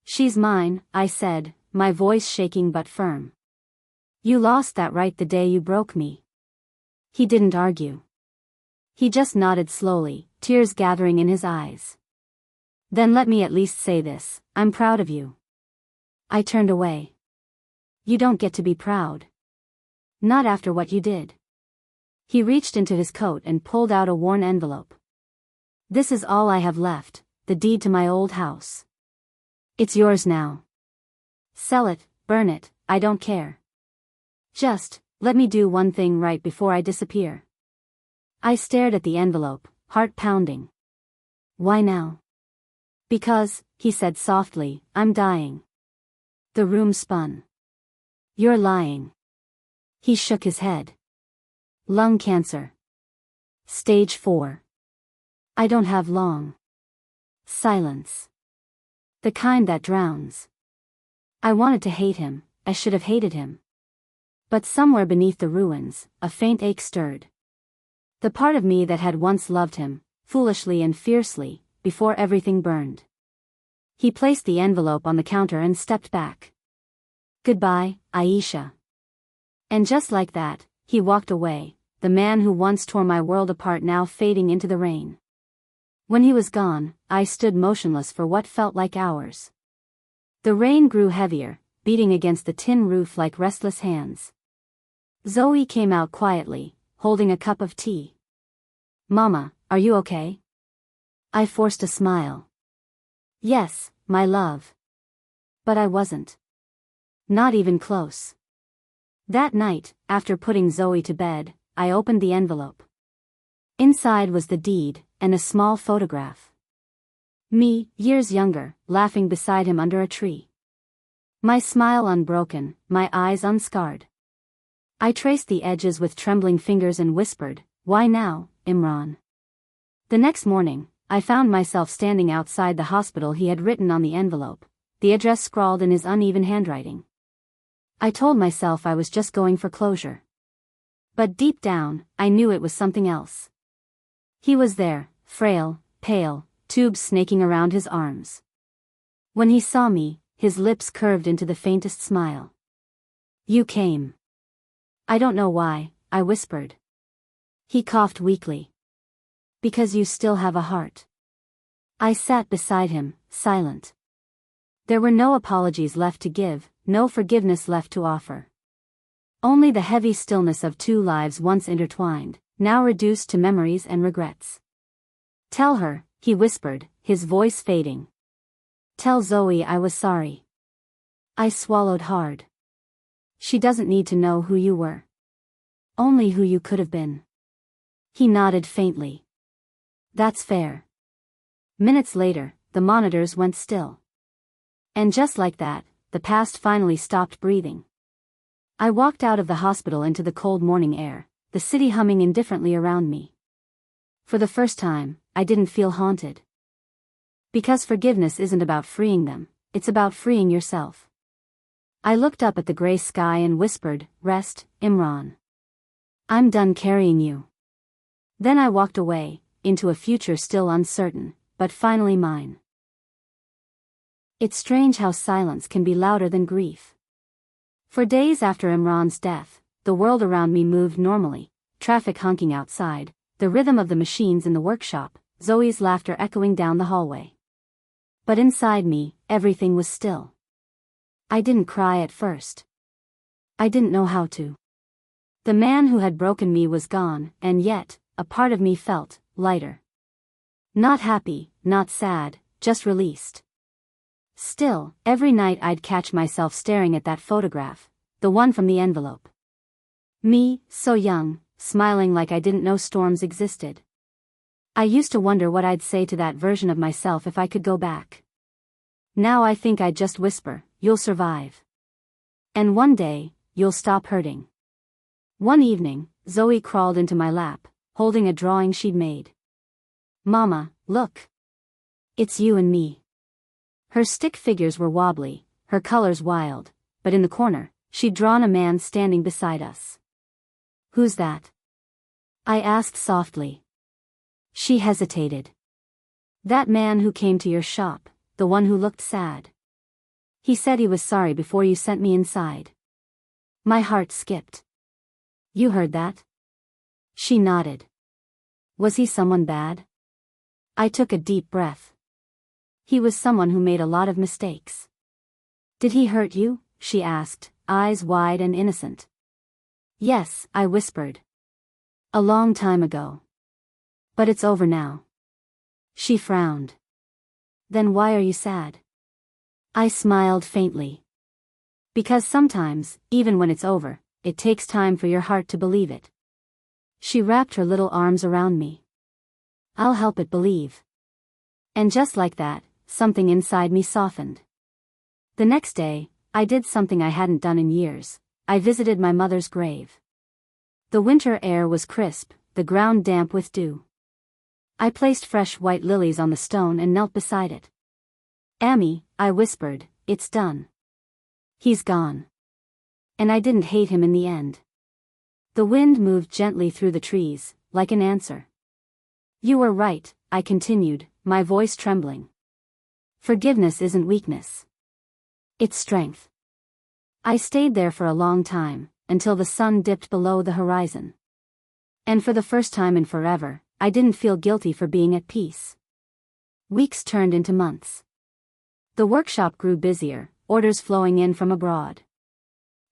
"She's mine," I said, my voice shaking but firm. "You lost that right the day you broke me." He didn't argue. He just nodded slowly, tears gathering in his eyes. "Then let me at least say this, I'm proud of you." I turned away. "You don't get to be proud. Not after what you did." He reached into his coat and pulled out a worn envelope. "This is all I have left, the deed to my old house. It's yours now. Sell it, burn it, I don't care. Just, let me do one thing right before I disappear." I stared at the envelope, heart pounding. "Why now?" "Because," he said softly, "I'm dying." The room spun. "You're lying." He shook his head. "Lung cancer. Stage 4. I don't have long." Silence. The kind that drowns. I wanted to hate him, I should have hated him. But somewhere beneath the ruins, a faint ache stirred. The part of me that had once loved him, foolishly and fiercely, before everything burned. He placed the envelope on the counter and stepped back. "Goodbye, Aisha." And just like that, he walked away, the man who once tore my world apart now fading into the rain. When he was gone, I stood motionless for what felt like hours. The rain grew heavier, beating against the tin roof like restless hands. Zoe came out quietly, holding a cup of tea. "Mama, are you okay?" I forced a smile. "Yes, my love." But I wasn't. Not even close. That night, after putting Zoe to bed, I opened the envelope. Inside was the deed, and a small photograph. Me, years younger, laughing beside him under a tree. My smile unbroken, my eyes unscarred. I traced the edges with trembling fingers and whispered, "Why now, Imran?" The next morning, I found myself standing outside the hospital he had written on the envelope, the address scrawled in his uneven handwriting. I told myself I was just going for closure. But deep down, I knew it was something else. He was there, frail, pale, tubes snaking around his arms. When he saw me, his lips curved into the faintest smile. "You came." "I don't know why," I whispered. He coughed weakly. "Because you still have a heart." I sat beside him, silent. There were no apologies left to give, no forgiveness left to offer. Only the heavy stillness of two lives once intertwined, now reduced to memories and regrets. Tell her, he whispered, his voice fading. Tell Zoe I was sorry. I swallowed hard. She doesn't need to know who you were. Only who you could have been. He nodded faintly. That's fair. Minutes later, the monitors went still. And just like that, the past finally stopped breathing. I walked out of the hospital into the cold morning air, the city humming indifferently around me. For the first time, I didn't feel haunted. Because forgiveness isn't about freeing them, it's about freeing yourself. I looked up at the gray sky and whispered, "Rest, Imran. I'm done carrying you." Then I walked away, into a future still uncertain, but finally mine. It's strange how silence can be louder than grief. For days after Imran's death, the world around me moved normally, traffic honking outside, the rhythm of the machines in the workshop, Zoe's laughter echoing down the hallway. But inside me, everything was still. I didn't cry at first. I didn't know how to. The man who had broken me was gone, and yet, a part of me felt lighter. Not happy, not sad, just released. Still, every night I'd catch myself staring at that photograph, the one from the envelope. Me, so young, smiling like I didn't know storms existed. I used to wonder what I'd say to that version of myself if I could go back. Now I think I'd just whisper, "You'll survive. And one day, you'll stop hurting." One evening, Zoe crawled into my lap, holding a drawing she'd made. "Mama, look. It's you and me." Her stick figures were wobbly, her colors wild, but in the corner, she'd drawn a man standing beside us. "Who's that?" I asked softly. She hesitated. "That man who came to your shop, the one who looked sad. He said he was sorry before you sent me inside." My heart skipped. "You heard that?" She nodded. "Was he someone bad?" I took a deep breath. "He was someone who made a lot of mistakes." "Did he hurt you?" she asked, eyes wide and innocent. "Yes," I whispered. "A long time ago. But it's over now." She frowned. "Then why are you sad?" I smiled faintly. "Because sometimes, even when it's over, it takes time for your heart to believe it." She wrapped her little arms around me. "I'll help it believe." And just like that, something inside me softened. The next day, I did something I hadn't done in years. I visited my mother's grave. The winter air was crisp, the ground damp with dew. I placed fresh white lilies on the stone and knelt beside it. "Amy," I whispered, "it's done. He's gone. And I didn't hate him in the end." The wind moved gently through the trees, like an answer. "You were right," I continued, my voice trembling. "Forgiveness isn't weakness. It's strength." I stayed there for a long time, until the sun dipped below the horizon. And for the first time in forever, I didn't feel guilty for being at peace. Weeks turned into months. The workshop grew busier, orders flowing in from abroad.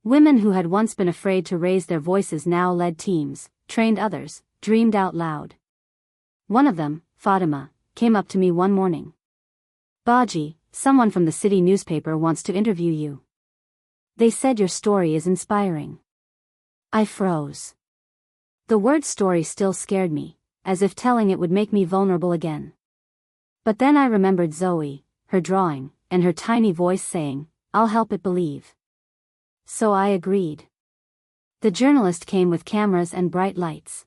Women who had once been afraid to raise their voices now led teams, trained others, dreamed out loud. One of them, Fatima, came up to me one morning. "Baji, someone from the city newspaper wants to interview you. They said your story is inspiring." I froze. The word story still scared me, as if telling it would make me vulnerable again. But then I remembered Zoe, her drawing, and her tiny voice saying, "I'll help it believe." So I agreed. The journalist came with cameras and bright lights.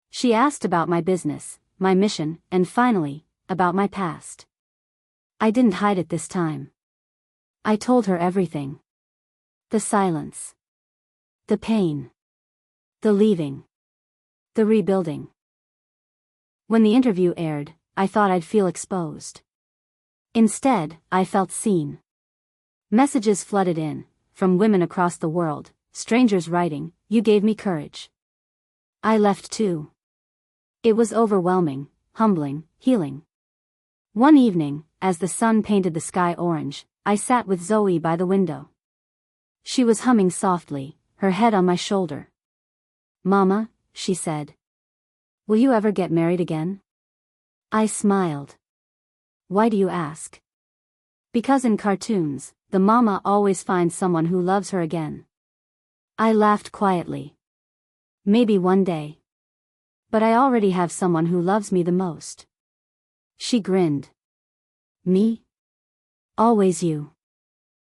She asked about my business, my mission, and finally, about my past. I didn't hide it this time. I told her everything. The silence. The pain. The leaving. The rebuilding. When the interview aired, I thought I'd feel exposed. Instead, I felt seen. Messages flooded in, from women across the world, strangers writing, "You gave me courage." I left too. It was overwhelming, humbling, healing. One evening, as the sun painted the sky orange, I sat with Zoe by the window. She was humming softly, her head on my shoulder. "Mama," she said. "Will you ever get married again?" I smiled. Why do you ask? Because in cartoons, the mama always finds someone who loves her again. I laughed quietly. Maybe one day. But I already have someone who loves me the most. She grinned. Me? Always you.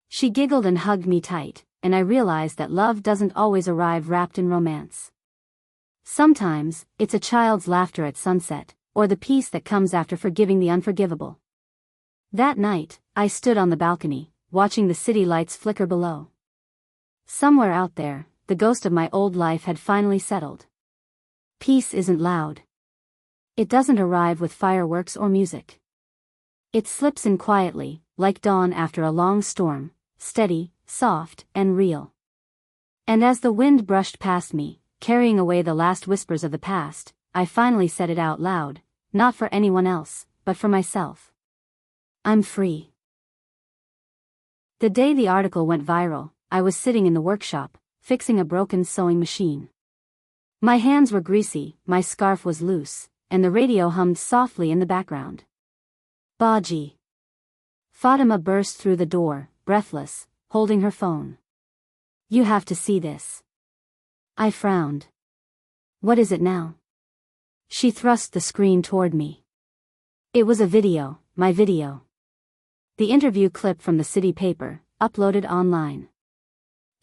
She giggled and hugged me tight, and I realized that love doesn't always arrive wrapped in romance. Sometimes, it's a child's laughter at sunset, or the peace that comes after forgiving the unforgivable. That night, I stood on the balcony, watching the city lights flicker below. Somewhere out there, the ghost of my old life had finally settled. Peace isn't loud. It doesn't arrive with fireworks or music. It slips in quietly, like dawn after a long storm, steady, soft, and real. And as the wind brushed past me, carrying away the last whispers of the past, I finally said it out loud, not for anyone else, but for myself. I'm free. The day the article went viral, I was sitting in the workshop, fixing a broken sewing machine. My hands were greasy, my scarf was loose, and the radio hummed softly in the background. Baji. Fatima burst through the door, breathless, holding her phone. You have to see this. I frowned. What is it now? She thrust the screen toward me. It was a video, my video. The interview clip from the city paper, uploaded online.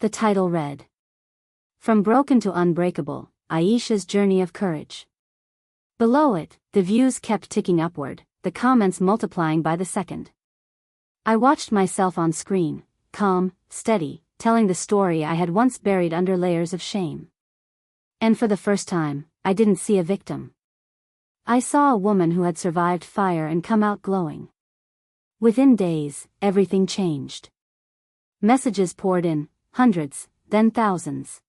The title read, From Broken to Unbreakable, Aisha's Journey of Courage. Below it, the views kept ticking upward, the comments multiplying by the second. I watched myself on screen, calm, steady, telling the story I had once buried under layers of shame. And for the first time, I didn't see a victim. I saw a woman who had survived fire and come out glowing. Within days, everything changed. Messages poured in, hundreds, then thousands.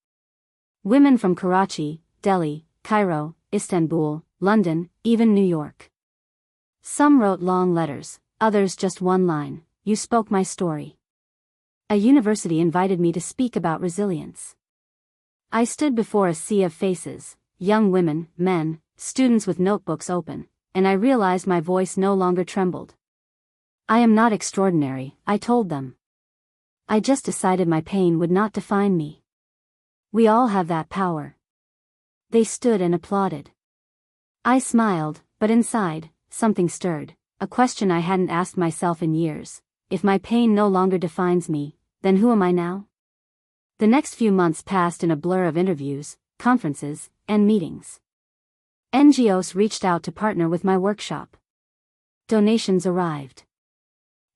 Women from Karachi, Delhi, Cairo, Istanbul, London, even New York. Some wrote long letters, others just one line, you spoke my story. A university invited me to speak about resilience. I stood before a sea of faces, young women, men, students with notebooks open, and I realized my voice no longer trembled. I am not extraordinary, I told them. I just decided my pain would not define me. We all have that power. They stood and applauded. I smiled, but inside, something stirred, a question I hadn't asked myself in years. If my pain no longer defines me, then who am I now? The next few months passed in a blur of interviews, conferences, and meetings. NGOs reached out to partner with my workshop. Donations arrived.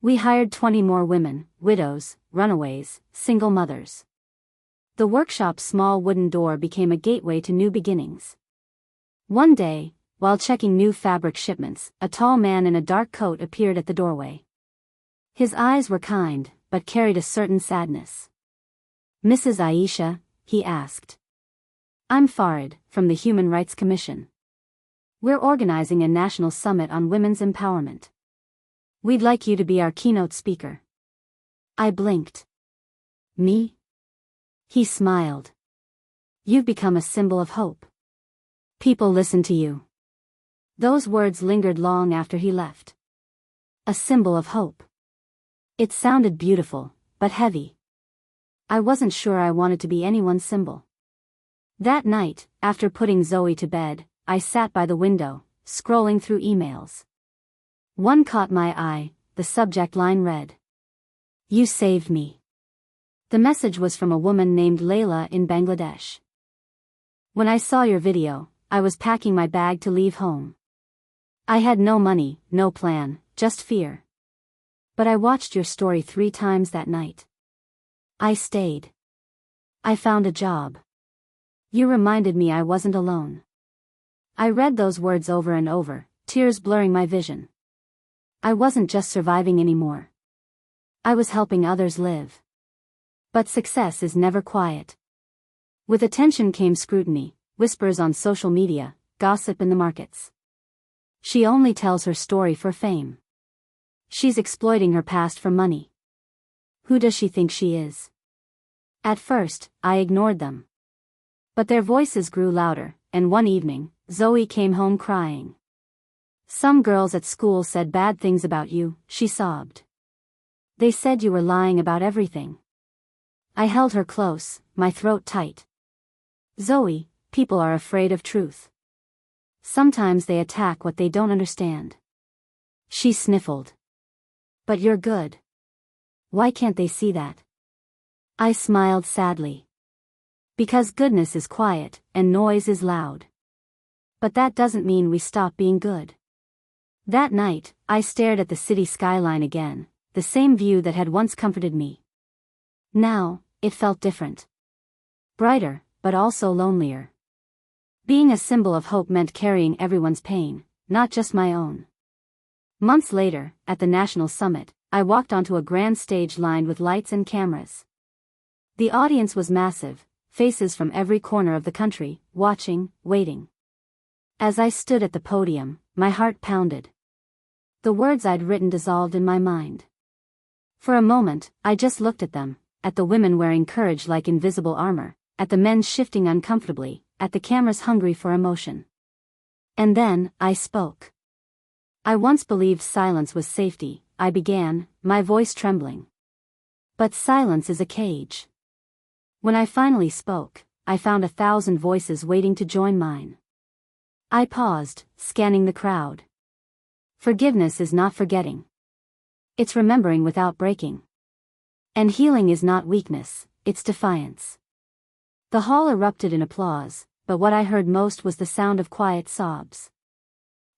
We hired 20 more women, widows, runaways, single mothers. The workshop's small wooden door became a gateway to new beginnings. One day, while checking new fabric shipments, a tall man in a dark coat appeared at the doorway. His eyes were kind, but carried a certain sadness. Mrs. Aisha, he asked. I'm Farid, from the Human Rights Commission. We're organizing a national summit on women's empowerment. We'd like you to be our keynote speaker. I blinked. Me? He smiled. You've become a symbol of hope. People listen to you. Those words lingered long after he left. A symbol of hope. It sounded beautiful, but heavy. I wasn't sure I wanted to be anyone's symbol. That night, after putting Zoe to bed, I sat by the window, scrolling through emails. One caught my eye, the subject line read, You saved me. The message was from a woman named Layla in Bangladesh. When I saw your video, I was packing my bag to leave home. I had no money, no plan, just fear. But I watched your story 3 times that night. I stayed. I found a job. You reminded me I wasn't alone. I read those words over and over, tears blurring my vision. I wasn't just surviving anymore. I was helping others live. But success is never quiet. With attention came scrutiny, whispers on social media, gossip in the markets. She only tells her story for fame. She's exploiting her past for money. Who does she think she is? At first, I ignored them. But their voices grew louder, and one evening, Zoe came home crying. Some girls at school said bad things about you, she sobbed. They said you were lying about everything. I held her close, my throat tight. Zoe, people are afraid of truth. Sometimes they attack what they don't understand. She sniffled. But you're good. Why can't they see that? I smiled sadly. Because goodness is quiet, and noise is loud. But that doesn't mean we stop being good. That night, I stared at the city skyline again, the same view that had once comforted me. Now, it felt different. Brighter, but also lonelier. Being a symbol of hope meant carrying everyone's pain, not just my own. Months later, at the National Summit, I walked onto a grand stage lined with lights and cameras. The audience was massive, faces from every corner of the country, watching, waiting. As I stood at the podium, my heart pounded. The words I'd written dissolved in my mind. For a moment, I just looked at them, at the women wearing courage like invisible armor, at the men shifting uncomfortably, at the cameras hungry for emotion. And then, I spoke. I once believed silence was safety, I began, my voice trembling. But silence is a cage. When I finally spoke, I found 1,000 voices waiting to join mine. I paused, scanning the crowd. Forgiveness is not forgetting. It's remembering without breaking. And healing is not weakness, it's defiance. The hall erupted in applause, but what I heard most was the sound of quiet sobs.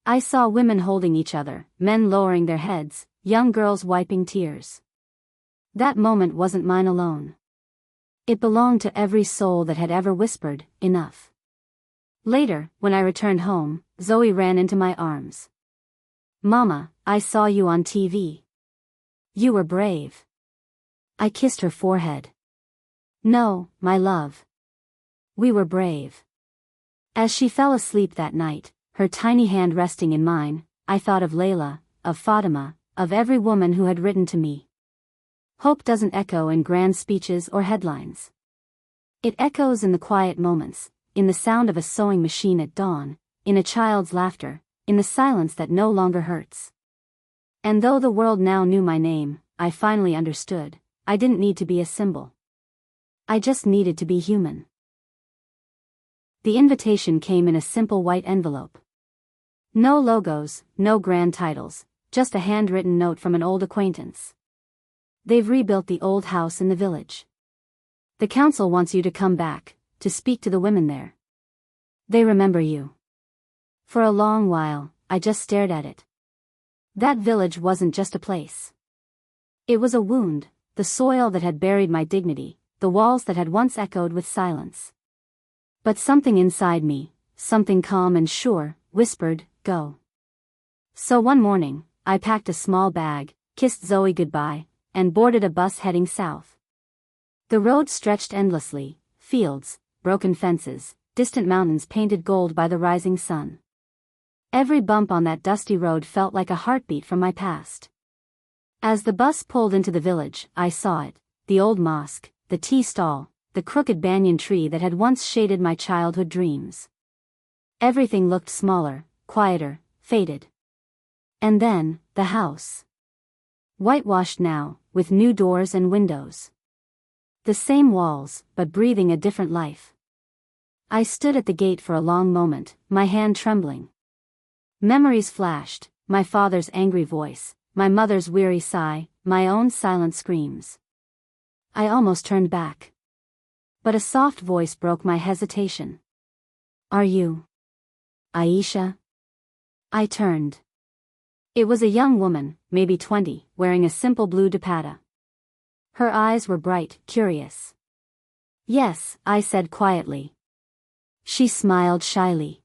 I saw women holding each other, men lowering their heads, young girls wiping tears. That moment wasn't mine alone. It belonged to every soul that had ever whispered, enough. Later, when I returned home, Zoe ran into my arms. Mama, I saw you on TV. You were brave. I kissed her forehead. No, my love. We were brave. As she fell asleep that night, her tiny hand resting in mine, I thought of Layla, of Fatima, of every woman who had written to me. Hope doesn't echo in grand speeches or headlines. It echoes in the quiet moments, in the sound of a sewing machine at dawn, in a child's laughter, in the silence that no longer hurts. And though the world now knew my name, I finally understood, I didn't need to be a symbol. I just needed to be human. The invitation came in a simple white envelope. No logos, no grand titles, just a handwritten note from an old acquaintance. They've rebuilt the old house in the village. The council wants you to come back, to speak to the women there. They remember you. For a long while, I just stared at it. That village wasn't just a place. It was a wound, the soil that had buried my dignity, the walls that had once echoed with silence. But something inside me, something calm and sure, whispered, go. So one morning, I packed a small bag, kissed Zoe goodbye, and boarded a bus heading south. The road stretched endlessly, fields, broken fences, distant mountains painted gold by the rising sun. Every bump on that dusty road felt like a heartbeat from my past. As the bus pulled into the village, I saw it, the old mosque, the tea stall, the crooked banyan tree that had once shaded my childhood dreams. Everything looked smaller, quieter, faded. And then, the house. Whitewashed now, with new doors and windows. The same walls, but breathing a different life. I stood at the gate for a long moment, my hand trembling. Memories flashed, my father's angry voice, my mother's weary sigh, my own silent screams. I almost turned back. But a soft voice broke my hesitation. Are you Aisha? I turned. It was a young woman, maybe 20, wearing a simple blue dupatta. Her eyes were bright, curious. Yes, I said quietly. She smiled shyly.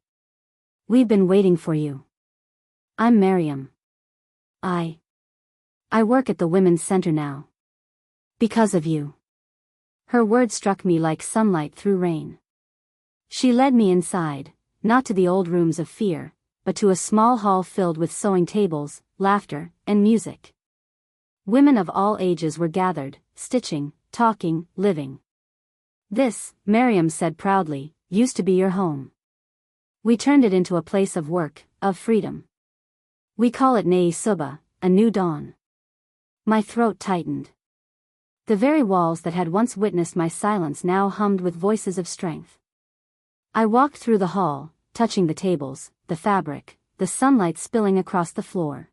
We've been waiting for you. I'm Miriam. I work at the Women's Center now. Because of you. Her words struck me like sunlight through rain. She led me inside, not to the old rooms of fear, but to a small hall filled with sewing tables, laughter, and music. Women of all ages were gathered, stitching, talking, living. This, Miriam said proudly, used to be your home. We turned it into a place of work, of freedom. We call it Nei Suba, a new dawn. My throat tightened. The very walls that had once witnessed my silence now hummed with voices of strength. I walked through the hall, touching the tables, the fabric, the sunlight spilling across the floor.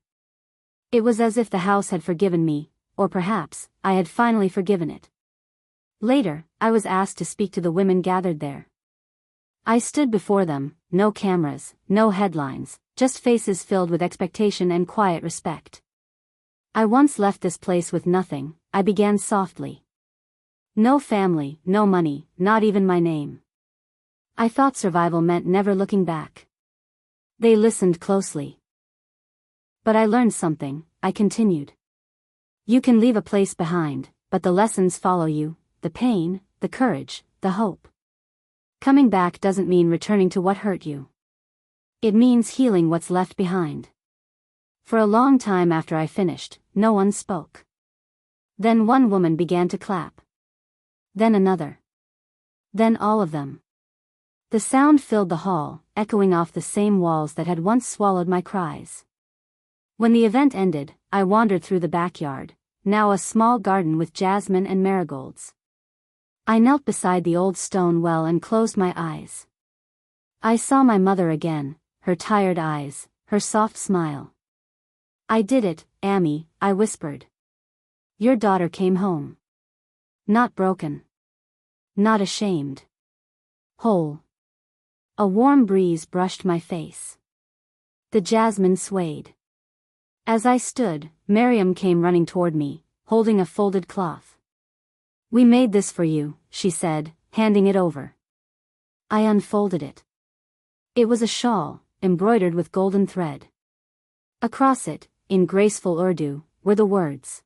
It was as if the house had forgiven me, or perhaps, I had finally forgiven it. Later, I was asked to speak to the women gathered there. I stood before them, no cameras, no headlines, just faces filled with expectation and quiet respect. I once left this place with nothing, I began softly. No family, no money, not even my name. I thought survival meant never looking back. They listened closely. But I learned something, I continued. You can leave a place behind, but the lessons follow you, the pain, the courage, the hope. Coming back doesn't mean returning to what hurt you. It means healing what's left behind. For a long time after I finished, no one spoke. Then one woman began to clap. Then another. Then all of them. The sound filled the hall, echoing off the same walls that had once swallowed my cries. When the event ended, I wandered through the backyard, now a small garden with jasmine and marigolds. I knelt beside the old stone well and closed my eyes. I saw my mother again, her tired eyes, her soft smile. I did it, Amy, I whispered. Your daughter came home. Not broken. Not ashamed. Whole. A warm breeze brushed my face. The jasmine swayed. As I stood, Miriam came running toward me, holding a folded cloth. We made this for you, she said, handing it over. I unfolded it. It was a shawl, embroidered with golden thread. Across it, in graceful Urdu, were the words.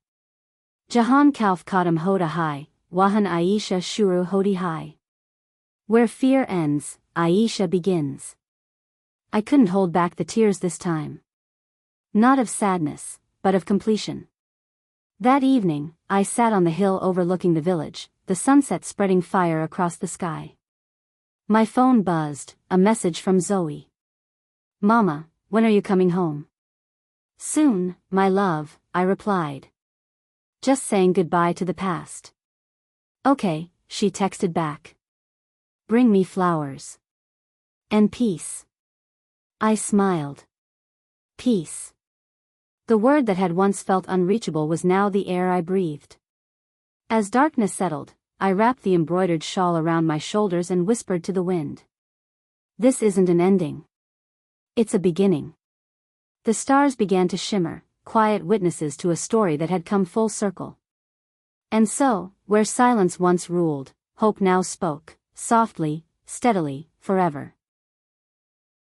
Jahan Kauf Kadam Hoda Hai, Wahan Aisha Shuru Hodi Hai. Where fear ends, Aisha begins. I couldn't hold back the tears this time. Not of sadness, but of completion. That evening, I sat on the hill overlooking the village, the sunset spreading fire across the sky. My phone buzzed, a message from Zoe. Mama, when are you coming home? Soon, my love, I replied. Just saying goodbye to the past. Okay, she texted back. Bring me flowers. And peace. I smiled. Peace. The word that had once felt unreachable was now the air I breathed. As darkness settled, I wrapped the embroidered shawl around my shoulders and whispered to the wind. This isn't an ending. It's a beginning. The stars began to shimmer, quiet witnesses to a story that had come full circle. And so, where silence once ruled, hope now spoke, softly, steadily, forever.